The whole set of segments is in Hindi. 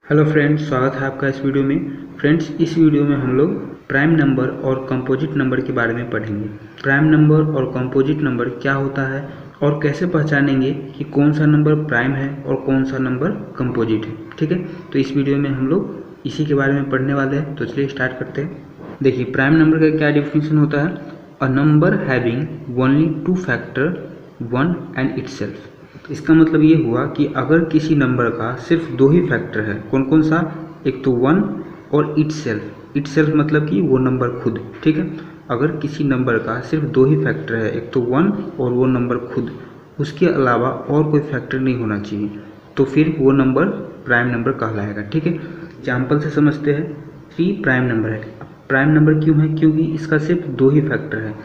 हेलो फ्रेंड्स, स्वागत है आपका इस वीडियो में। फ्रेंड्स, इस वीडियो में हम लोग प्राइम नंबर और कंपोजिट नंबर के बारे में पढ़ेंगे। प्राइम नंबर और कंपोजिट नंबर क्या होता है और कैसे पहचानेंगे कि कौन सा नंबर प्राइम है और कौन सा नंबर कंपोजिट है। ठीक है, तो इस वीडियो में हम लोग इसी के बारे में पढ़ने वाले हैं। तो चलिए स्टार्ट करते हैं। देखिए, प्राइम नंबर का क्या डिफिनेशन होता है। A number having only two factor, one and itself. इसका मतलब ये हुआ कि अगर किसी नंबर का सिर्फ दो ही फैक्टर है, कौन कौन सा, एक तो वन और इटसेल्फ। इटसेल्फ मतलब कि वो नंबर खुद। ठीक है, अगर किसी नंबर का सिर्फ दो ही फैक्टर है, एक तो वन और वो नंबर खुद, उसके अलावा और कोई फैक्टर नहीं होना चाहिए, तो फिर वो नंबर प्राइम नंबर कहलाएगा। ठीक है, एग्जाम्पल से समझते हैं। 3 प्राइम नंबर है। प्राइम नंबर क्यों है? क्योंकि इसका सिर्फ दो ही फैक्टर है।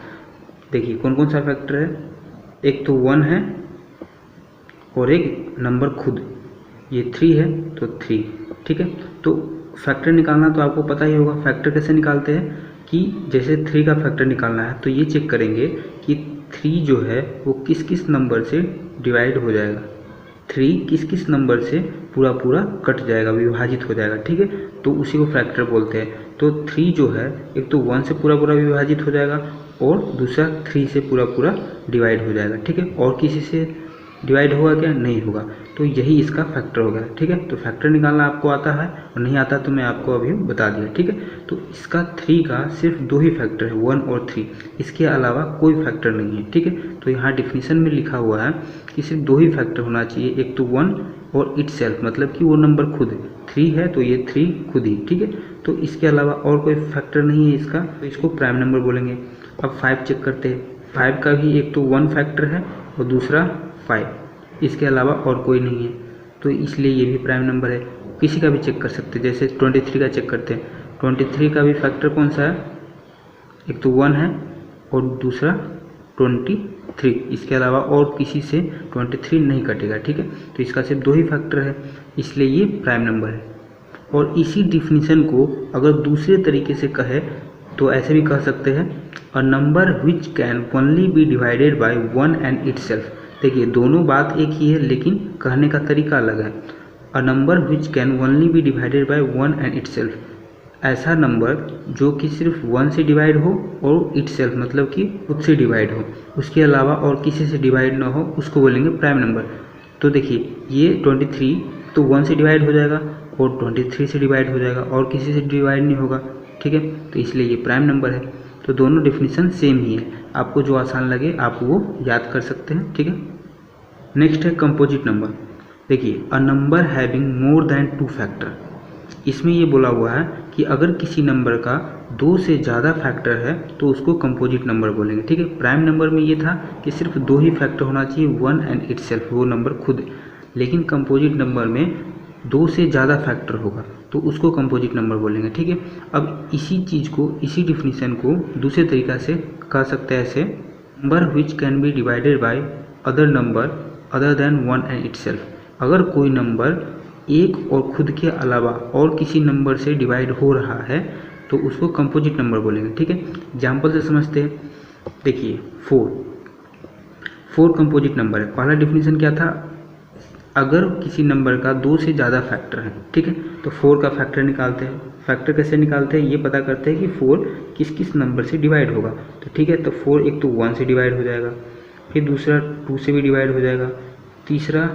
देखिए कौन कौन सा फैक्टर है, एक तो वन है और एक नंबर खुद, ये 3 है तो 3। ठीक है, तो फैक्टर निकालना तो आपको पता ही होगा। फैक्टर कैसे निकालते हैं कि जैसे 3 का फैक्टर निकालना है तो ये चेक करेंगे कि 3 जो है वो किस किस नंबर से डिवाइड हो जाएगा। 3 किस किस नंबर से पूरा पूरा कट जाएगा, विभाजित हो जाएगा। ठीक है, तो उसी को फैक्टर बोलते हैं। तो 3 जो है एक तो 1 से पूरा पूरा विभाजित हो जाएगा और दूसरा 3 से पूरा पूरा डिवाइड हो जाएगा। ठीक है, और किसी से डिवाइड होगा क्या? नहीं होगा। तो यही इसका फैक्टर हो गया। ठीक है, तो फैक्टर निकालना आपको आता है और नहीं आता तो मैं आपको अभी बता दिया। ठीक है, तो इसका 3 का सिर्फ दो ही फैक्टर है, 1 और 3, इसके अलावा कोई फैक्टर नहीं है। ठीक है, तो यहाँ डिफिनीशन में लिखा हुआ है कि सिर्फ दो ही फैक्टर होना चाहिए, एक तो 1 और इटसेल्फ, मतलब कि वो नंबर खुद है। 3 है तो ये 3 खुद ही। ठीक है, तो इसके अलावा और कोई फैक्टर नहीं है इसका, तो इसको प्राइम नंबर बोलेंगे। अब 5 चेक करते हैं। 5 का भी एक तो 1 फैक्टर है और दूसरा 5, इसके अलावा और कोई नहीं है, तो इसलिए ये भी प्राइम नंबर है। किसी का भी चेक कर सकते हैं, जैसे 23 का चेक करते हैं। 23 का भी फैक्टर कौन सा है, एक तो 1 है और दूसरा 23, इसके अलावा और किसी से 23 नहीं कटेगा। ठीक है, तो इसका सिर्फ दो ही फैक्टर है, इसलिए ये प्राइम नंबर है। और इसी डिफिनीशन को अगर दूसरे तरीके से कहे तो ऐसे भी कह सकते हैं, a number which can only be divided by one and itself. देखिए दोनों बात एक ही है लेकिन कहने का तरीका अलग है। A number which can only be divided by one and itself, ऐसा नंबर जो कि सिर्फ 1 से डिवाइड हो और इटसेल्फ मतलब कि खुद से डिवाइड हो, उसके अलावा और किसी से डिवाइड ना हो, उसको बोलेंगे प्राइम नंबर। तो देखिए ये 23 तो 1 से डिवाइड हो जाएगा और 23 से डिवाइड हो जाएगा और किसी से डिवाइड नहीं होगा। ठीक है, तो इसलिए ये प्राइम नंबर है। तो दोनों डेफिनेशन सेम ही है, आपको जो आसान लगे आप वो याद कर सकते हैं। ठीक है, नेक्स्ट है कंपोजिट नंबर। देखिए, a number having more than 2 factor. इसमें ये बोला हुआ है कि अगर किसी नंबर का 2 से ज़्यादा फैक्टर है तो उसको कंपोजिट नंबर बोलेंगे। ठीक है, प्राइम नंबर में ये था कि सिर्फ दो ही फैक्टर होना चाहिए, वन एंड इटसेल्फ, वो नंबर खुद। लेकिन कंपोजिट नंबर में 2 से ज़्यादा फैक्टर होगा तो उसको कंपोजिट नंबर बोलेंगे। ठीक है, अब इसी चीज़ को, इसी डिफिनीशन को दूसरे तरीक़ा से कह सकते हैं ऐसे, number which can be divided by other number other than one and itself. अगर कोई नंबर एक और खुद के अलावा और किसी नंबर से डिवाइड हो रहा है तो उसको कंपोजिट नंबर बोलेंगे। ठीक है, एग्जाम्पल से समझते हैं। देखिए 4 कंपोजिट नंबर है। पहला डिफिनीशन क्या था, अगर किसी नंबर का 2 से ज़्यादा फैक्टर है, ठीक है, तो 4 का फैक्टर निकालते हैं। फैक्टर कैसे निकालते हैं, ये पता करते हैं कि 4 किस किस नंबर से डिवाइड होगा। तो ठीक है, तो 4 एक तो 1 से डिवाइड हो जाएगा, फिर दूसरा 2 से भी डिवाइड हो जाएगा, तीसरा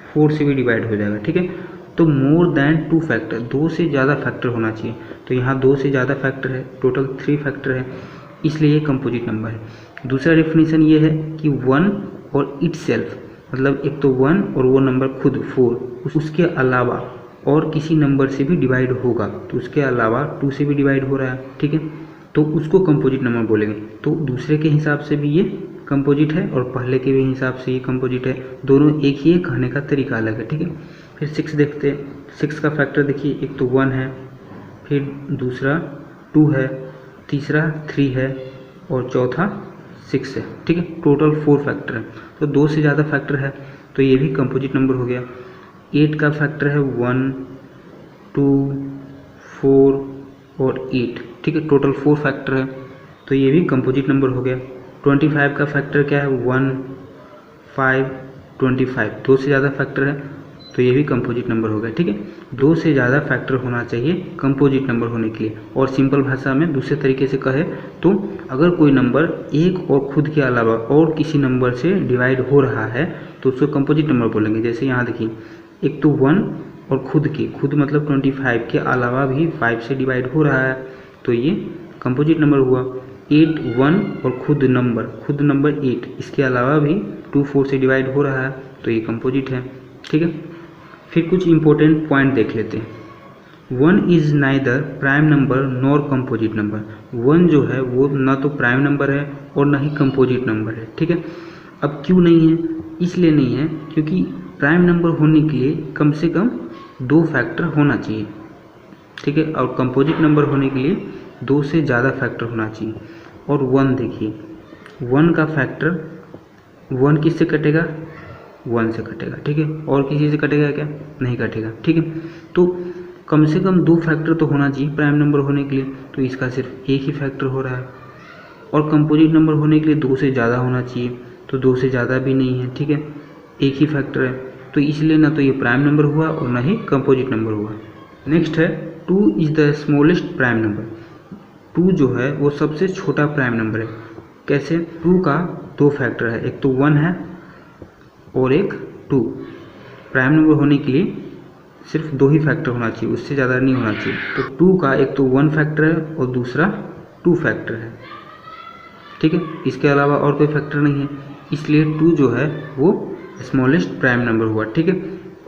4 से भी डिवाइड हो जाएगा। ठीक है, तो मोर देन 2 फैक्टर, 2 से ज़्यादा फैक्टर होना चाहिए। तो यहाँ 2 से ज़्यादा फैक्टर है, टोटल 3 फैक्टर है, इसलिए ये कंपोजिट नंबर है। दूसरा डेफिनेशन ये है कि 1 और इटसेल्फ, मतलब एक तो 1 और वो नंबर खुद 4, उसके अलावा और किसी नंबर से भी डिवाइड होगा, तो उसके अलावा 2 से भी डिवाइड हो रहा है। ठीक है, तो उसको कंपोजिट नंबर बोलेंगे। तो दूसरे के हिसाब से भी ये कंपोजिट है और पहले के भी हिसाब से ये कंपोजिट है, दोनों एक ही है, कहने का तरीका अलग है। ठीक है, फिर 6 देखते हैं। 6 का फैक्टर देखिए, एक तो 1 है, फिर दूसरा 2 है, तीसरा 3 है और चौथा 6 है। ठीक है, टोटल 4 फैक्टर है, तो 2 से ज़्यादा फैक्टर है तो ये भी कंपोजिट नंबर हो गया। 8 का फैक्टर है 1, 2, 4 और 8। ठीक है, टोटल 4 फैक्टर है तो ये भी कंपोजिट नंबर हो गया। 25 का फैक्टर क्या है, 1, 5, 25, 2 से ज़्यादा फैक्टर है तो ये भी कंपोजिट नंबर हो गया। ठीक है, 2 से ज़्यादा फैक्टर होना चाहिए कंपोजिट नंबर होने के लिए। और सिंपल भाषा में दूसरे तरीके से कहे तो अगर कोई नंबर एक और खुद के अलावा और किसी नंबर से डिवाइड हो रहा है तो उसको कंपोजिट नंबर बोलेंगे। जैसे यहाँ देखिए, एक तो 1 और खुद मतलब 25 के अलावा भी 5 से डिवाइड हो रहा है तो ये कंपोजिट नंबर हुआ। 8 1 और खुद नंबर 8 इसके अलावा भी 2 4 से डिवाइड हो रहा है तो ये कंपोजिट है। ठीक है, फिर कुछ इंपॉर्टेंट पॉइंट देख लेते हैं। 1 is neither prime number nor composite number. 1 जो है वो ना तो प्राइम नंबर है और ना ही कंपोजिट नंबर है। ठीक है, अब क्यों नहीं है? इसलिए नहीं है क्योंकि प्राइम नंबर होने के लिए कम से कम 2 फैक्टर होना चाहिए। ठीक है, और कंपोजिट नंबर होने के लिए 2 से ज़्यादा फैक्टर होना चाहिए। और 1 देखिए, 1 का फैक्टर 1 किससे कटेगा? 1 से कटेगा। ठीक है, और किसी से कटेगा क्या? नहीं कटेगा। ठीक है, तो कम से कम 2 फैक्टर तो होना चाहिए प्राइम नंबर होने के लिए, तो इसका सिर्फ एक ही फैक्टर हो रहा है। और कंपोजिट नंबर होने के लिए 2 से ज़्यादा होना चाहिए, तो 2 से ज़्यादा भी नहीं है। ठीक है, एक ही फैक्टर है, तो इसलिए ना तो ये प्राइम नंबर हुआ और ना ही कंपोजिट नंबर हुआ। नेक्स्ट है 2 is the smallest prime number. 2 जो है वो सबसे छोटा प्राइम नंबर है। कैसे? 2 का 2 फैक्टर है, एक तो 1 है और एक 2। प्राइम नंबर होने के लिए सिर्फ 2 ही फैक्टर होना चाहिए, उससे ज़्यादा नहीं होना चाहिए। तो 2 का एक तो 1 फैक्टर है और दूसरा 2 फैक्टर है। ठीक है, इसके अलावा और कोई फैक्टर नहीं है, इसलिए 2 जो है वो स्मॉलेस्ट प्राइम नंबर हुआ। ठीक है,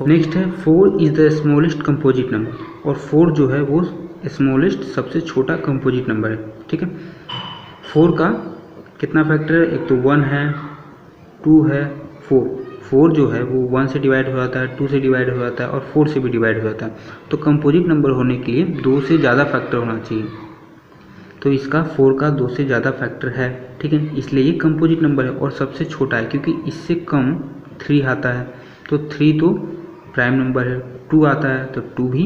नेक्स्ट है 4 is the smallest composite number. और 4 जो है वो स्मॉलेस्ट सबसे छोटा कंपोजिट नंबर है। ठीक है, 4 का कितना फैक्टर है? एक तो 1 है, 2 है, 4। 4 जो है वो 1 से डिवाइड हो जाता है, 2 से डिवाइड हो जाता है और 4 से भी डिवाइड हो जाता है। तो कंपोजिट नंबर होने के लिए 2 से ज़्यादा फैक्टर होना चाहिए, तो इसका 4 का 2 से ज़्यादा फैक्टर है। ठीक है, इसलिए ये कंपोजिट नंबर है और सबसे छोटा है, क्योंकि इससे कम 3 आता है तो 3 तो प्राइम नंबर है, 2 आता है तो 2 भी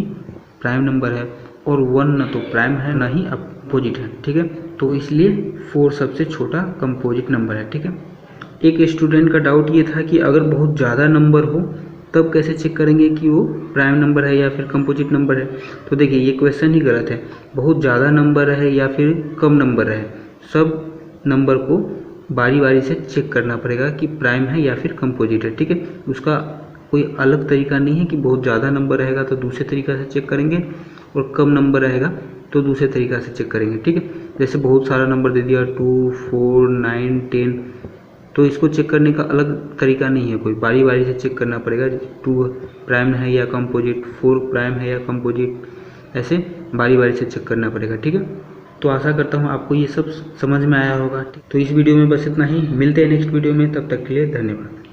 प्राइम नंबर है, और 1 ना तो प्राइम है ना ही अपोजिट है। ठीक है, तो इसलिए 4 सबसे छोटा कंपोजिट नंबर है। ठीक है, एक स्टूडेंट का डाउट ये था कि अगर बहुत ज़्यादा नंबर हो तब कैसे चेक करेंगे कि वो प्राइम नंबर है या फिर कंपोजिट नंबर है। तो देखिए, ये क्वेश्चन ही गलत है। बहुत ज़्यादा नंबर है या फिर कम नंबर है, सब नंबर को बारी बारी से चेक करना पड़ेगा कि प्राइम है या फिर कंपोजिट है। ठीक है, उसका कोई अलग तरीका नहीं है कि बहुत ज़्यादा नंबर रहेगा तो दूसरे तरीका से चेक करेंगे और कम नंबर रहेगा तो दूसरे तरीका से चेक करेंगे। ठीक है, जैसे बहुत सारा नंबर दे दिया 2 4 9 10, तो इसको चेक करने का अलग तरीका नहीं है, कोई बारी बारी से चेक करना पड़ेगा। 2 प्राइम है या कंपोजिट, 4 प्राइम है या कंपोजिट, ऐसे बारी बारी से चेक करना पड़ेगा। ठीक है, तो आशा करता हूँ आपको ये सब समझ में आया होगा। तो इस वीडियो में बस इतना ही, मिलते हैं नेक्स्ट वीडियो में, तब तक के लिए धन्यवाद।